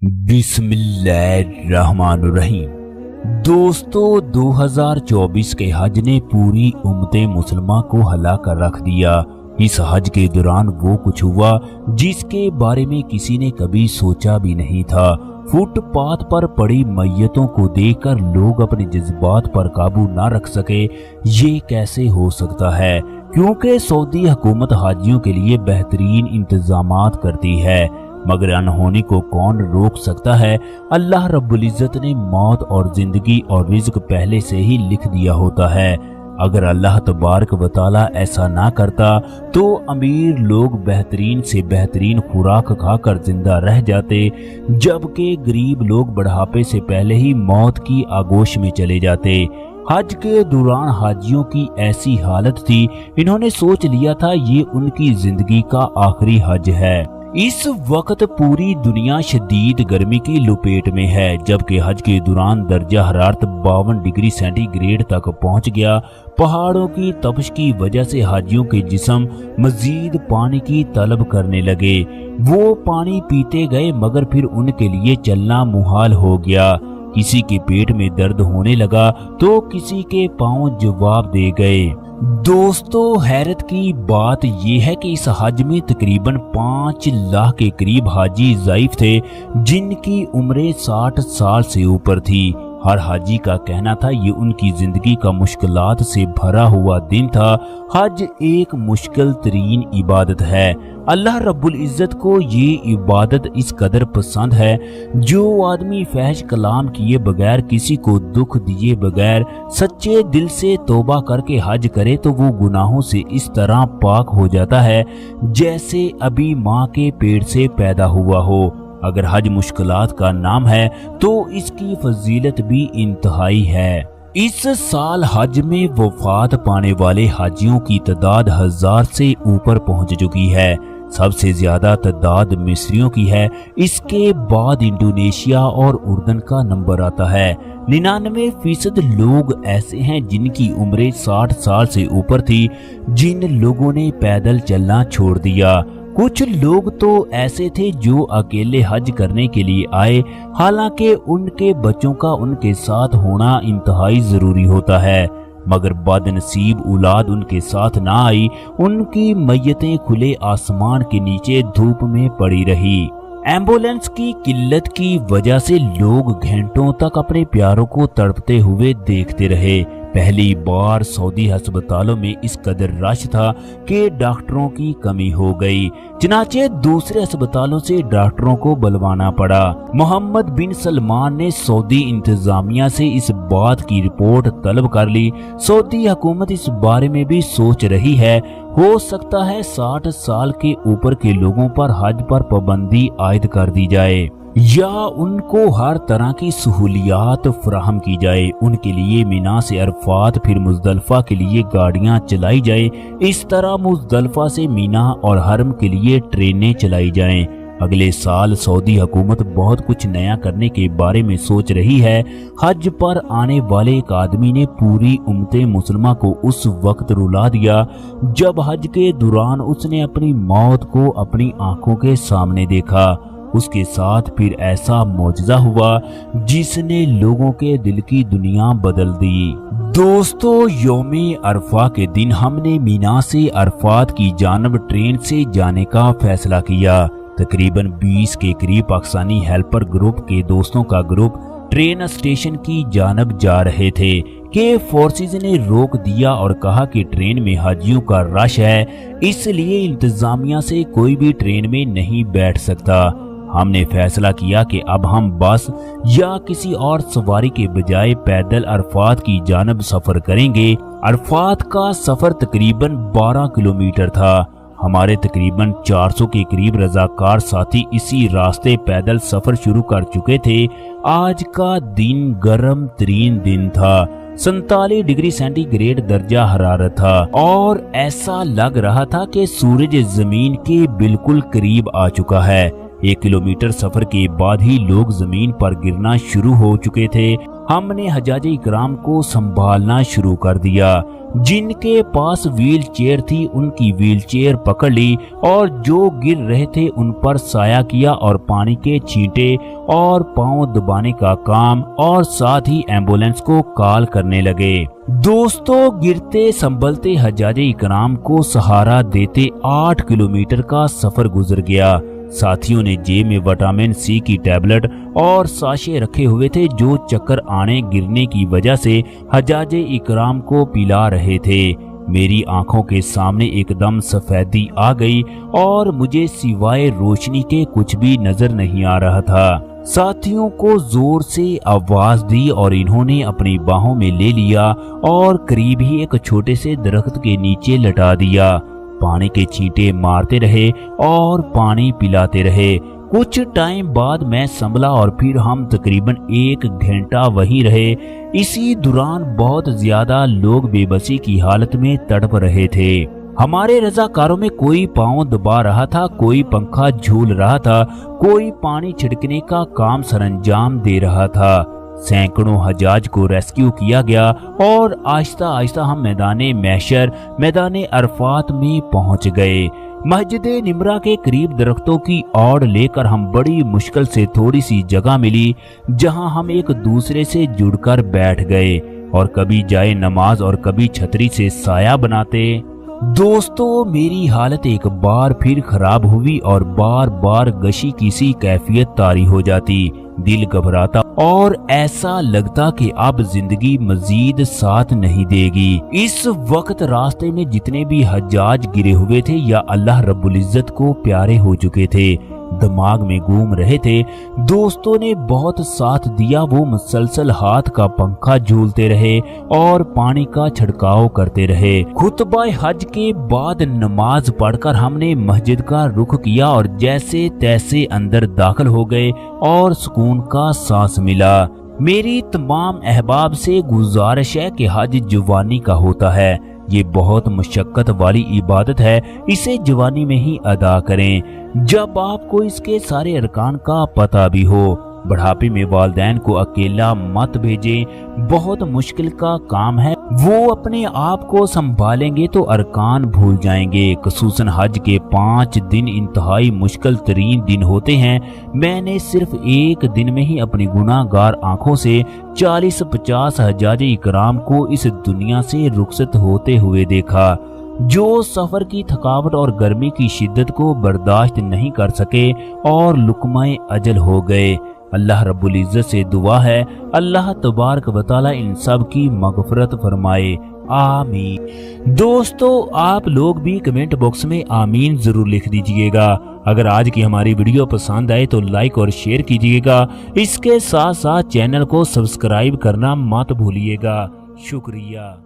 बिस्मिल्लाहिर्रहमानुर्रहीम। दोस्तों, 2024 के हज ने पूरी उम्मत मुसलमान को हिला कर रख दिया। इस हज के दौरान वो कुछ हुआ जिसके बारे में किसी ने कभी सोचा भी नहीं था। फुटपाथ पर पड़ी मैयतों को देखकर लोग अपने जज्बात पर काबू ना रख सके। ये कैसे हो सकता है? क्योंकि सऊदी हुकूमत हाजियों के लिए बेहतरीन इंतजामात करती है, मगर अनहोनी को कौन रोक सकता है? अल्लाह रब्बुल इज्जत ने मौत और जिंदगी और रिज्क पहले से ही लिख दिया होता है। अगर अल्लाह तबारक व तआला ऐसा ना करता तो अमीर लोग बेहतरीन से बेहतरीन खुराक खाकर जिंदा रह जाते, जबकि गरीब लोग बुढ़ापे से पहले ही मौत की आगोश में चले जाते। हज के दौरान हाजियों की ऐसी हालत थी, इन्होंने सोच लिया था ये उनकी जिंदगी का आखिरी हज है। इस वक्त पूरी दुनिया शदीद गर्मी की लपेट में है, जबकि हज के दौरान दर्जा हरारत 52 डिग्री सेंटीग्रेड तक पहुंच गया। पहाड़ों की तपश की वजह से हाजियों के जिस्म मजीद पानी की तलब करने लगे। वो पानी पीते गए, मगर फिर उनके लिए चलना मुहाल हो गया। किसी के पेट में दर्द होने लगा तो किसी के पांव जवाब दे गए। दोस्तों, हैरत की बात यह है कि इस हज में तकरीबन 5 लाख के करीब हाजी ज़ाइफ थे, जिनकी उम्रें 60 साल से ऊपर थी। हर हाजी का कहना था ये उनकी जिंदगी का मुश्किलात से भरा हुआ दिन था। हज एक मुश्किल तरीन इबादत है। अल्लाह रब्बुल इज्जत को ये इबादत इस कदर पसंद है, जो आदमी फहश कलाम किए बगैर, किसी को दुख दिए बगैर सच्चे दिल से तौबा करके हज करे तो वो गुनाहों से इस तरह पाक हो जाता है जैसे अभी माँ के पेट से पैदा हुआ हो। अगर हज मुश्किलात का नाम है तो इसकी फजीलत भी इंतहाई है। इस साल हज में वफात पाने वाले हाजियों की तादाद 1000 से ऊपर पहुंच चुकी है। सबसे ज्यादा तादाद मिस्रियों की है। इसके बाद इंडोनेशिया और उर्दन का नंबर आता है। 99% लोग ऐसे हैं जिनकी उम्रें 60 साल से ऊपर थी, जिन लोगों ने पैदल चलना छोड़ दिया। कुछ लोग तो ऐसे थे जो अकेले हज करने के लिए आए, हालांकि उनके बच्चों का उनके साथ होना इंतहाई जरूरी होता है, मगर बदनसीब औलाद उनके साथ ना आई। उनकी मैयतें खुले आसमान के नीचे धूप में पड़ी रही। एम्बुलेंस की किल्लत की वजह से लोग घंटों तक अपने प्यारों को तड़पते हुए देखते रहे। पहली बार सऊदी अस्पतालों में इस कदर रश था कि डॉक्टरों की कमी हो गई, चनाचे दूसरे अस्पतालों से डॉक्टरों को बुलवाना पड़ा। मोहम्मद बिन सलमान ने सऊदी इंतजामिया से इस बात की रिपोर्ट तलब कर ली। सऊदी हुकूमत इस बारे में भी सोच रही है। हो सकता है 60 साल के ऊपर के लोगों पर हज पर पाबंदी आयद कर दी जाए, या उनको हर तरह की सहूलियात फराहम की जाए। उनके लिए मिना से अरफात फिर मुजदलफा के लिए गाड़ियां चलाई जाए। इस तरह मुजदलफा से मिना और हरम के लिए ट्रेनें चलाई जाएं। अगले साल सऊदी हुकूमत बहुत कुछ नया करने के बारे में सोच रही है। हज पर आने वाले एक आदमी ने पूरी उम्मत मुसलमान को उस वक्त रुला दिया जब हज के दौरान उसने अपनी मौत को अपनी आंखों के सामने देखा। उसके साथ फिर ऐसा मौजज़ा हुआ जिसने लोगों के दिल की दुनिया बदल दी। दोस्तों, यौमे अरफा के दिन हमने मीना से अरफात की जानब ट्रेन से जाने का फैसला किया। तकरीबन 20 के करीब पाकिस्तानी हेल्पर ग्रुप के दोस्तों का ग्रुप ट्रेन स्टेशन की जानब जा रहे थे कि फोर्सेज ने रोक दिया और कहा कि ट्रेन में हाजियों का रश है, इसलिए इंतजामिया से कोई भी ट्रेन में नहीं बैठ सकता। हमने फैसला किया कि अब हम बस या किसी और सवारी के बजाय पैदल अरफात की जानब सफर करेंगे। अरफात का सफर तकरीबन 12 किलोमीटर था। हमारे तकरीबन 400 के करीब रजाकार साथी इसी रास्ते पैदल सफर शुरू कर चुके थे। आज का दिन गर्म तरीन दिन था। 47 डिग्री सेंटीग्रेड दर्जा हरारत था और ऐसा लग रहा था कि सूरज जमीन के बिल्कुल करीब आ चुका है। 1 किलोमीटर सफर के बाद ही लोग जमीन पर गिरना शुरू हो चुके थे। हमने हजाजे इकराम को संभालना शुरू कर दिया। जिनके पास व्हील चेयर थी उनकी व्हील चेयर पकड़ ली और जो गिर रहे थे उन पर साया किया और पानी के छींटे और पांव दबाने का काम और साथ ही एम्बुलेंस को कॉल करने लगे। दोस्तों, गिरते संभलते हजाजे इकराम को सहारा देते 8 किलोमीटर का सफर गुजर गया। साथियों ने जेब में विटामिन सी की टैबलेट और साशे रखे हुए थे जो चक्कर आने गिरने की वजह से हजाजे इकराम को पिला रहे थे। मेरी आंखों के सामने एकदम सफेदी आ गई और मुझे सिवाय रोशनी के कुछ भी नजर नहीं आ रहा था। साथियों को जोर से आवाज दी और इन्होंने अपनी बाहों में ले लिया और करीब ही एक छोटे से दरख्त के नीचे लटा दिया। पानी के छींटे मारते रहे और पानी पिलाते रहे। कुछ टाइम बाद मैं संभला और फिर हम तकरीबन 1 घंटा वहीं रहे। इसी दौरान बहुत ज्यादा लोग बेबसी की हालत में तड़प रहे थे। हमारे रजाकारों में कोई पांव दबा रहा था, कोई पंखा झूल रहा था, कोई पानी छिड़कने का काम सरंजाम दे रहा था। सैकड़ों हजाज को रेस्क्यू किया गया और आहिस्ता आहिस्ता हम मैदान अरफात में पहुंच गए। मस्जिद निमरा के करीब दरख्तों की ओर लेकर हम बड़ी मुश्किल से थोड़ी सी जगह मिली जहां हम एक दूसरे से जुड़कर बैठ गए और कभी जाए नमाज और कभी छतरी से साया बनाते। दोस्तों, मेरी हालत एक बार फिर खराब हुई और बार बार गशी किसी कैफियत तारी हो जाती। दिल घबराता और ऐसा लगता कि अब जिंदगी मजीद साथ नहीं देगी। इस वक्त रास्ते में जितने भी हज्जाज गिरे हुए थे या अल्लाह रब्बुल इज्जत को प्यारे हो चुके थे, दिमाग में घूम रहे थे। दोस्तों ने बहुत साथ दिया। वो मुसलसल हाथ का पंखा झूलते रहे और पानी का छिड़काव करते रहे। खुतबा हज के बाद नमाज पढ़कर हमने मस्जिद का रुख किया और जैसे तैसे अंदर दाखिल हो गए और सुकून का सांस मिला। मेरी तमाम अहबाब से गुजारिश है कि हज जवानी का होता है। ये बहुत मुशक्कत वाली इबादत है, इसे जवानी में ही अदा करें जब आपको इसके सारे अरकान का पता भी हो। बुढ़ापे में वालिदैन को अकेला मत भेजें, बहुत मुश्किल का काम है। वो अपने आप को संभालेंगे तो अरकान भूल जाएंगे। खसूसन हज के 5 दिन इंतहाई मुश्किल तरीन दिन होते हैं। मैंने सिर्फ 1 दिन में ही अपनी गुनाहगार आंखों से 40-50 हजाजे इकराम को इस दुनिया से रुखसत होते हुए देखा, जो सफर की थकावट और गर्मी की शिद्दत को बर्दाश्त नहीं कर सके और लुकमाए अजल हो गए। अल्लाह रब्बुल इज्जत से दुआ है, अल्लाह तबारक व तआला इन सब की मगफरत फरमाए, आमीन। दोस्तों, आप लोग भी कमेंट बॉक्स में आमीन जरूर लिख दीजिएगा। अगर आज की हमारी वीडियो पसंद आए तो लाइक और शेयर कीजिएगा। इसके साथ साथ चैनल को सब्सक्राइब करना मत भूलिएगा। शुक्रिया।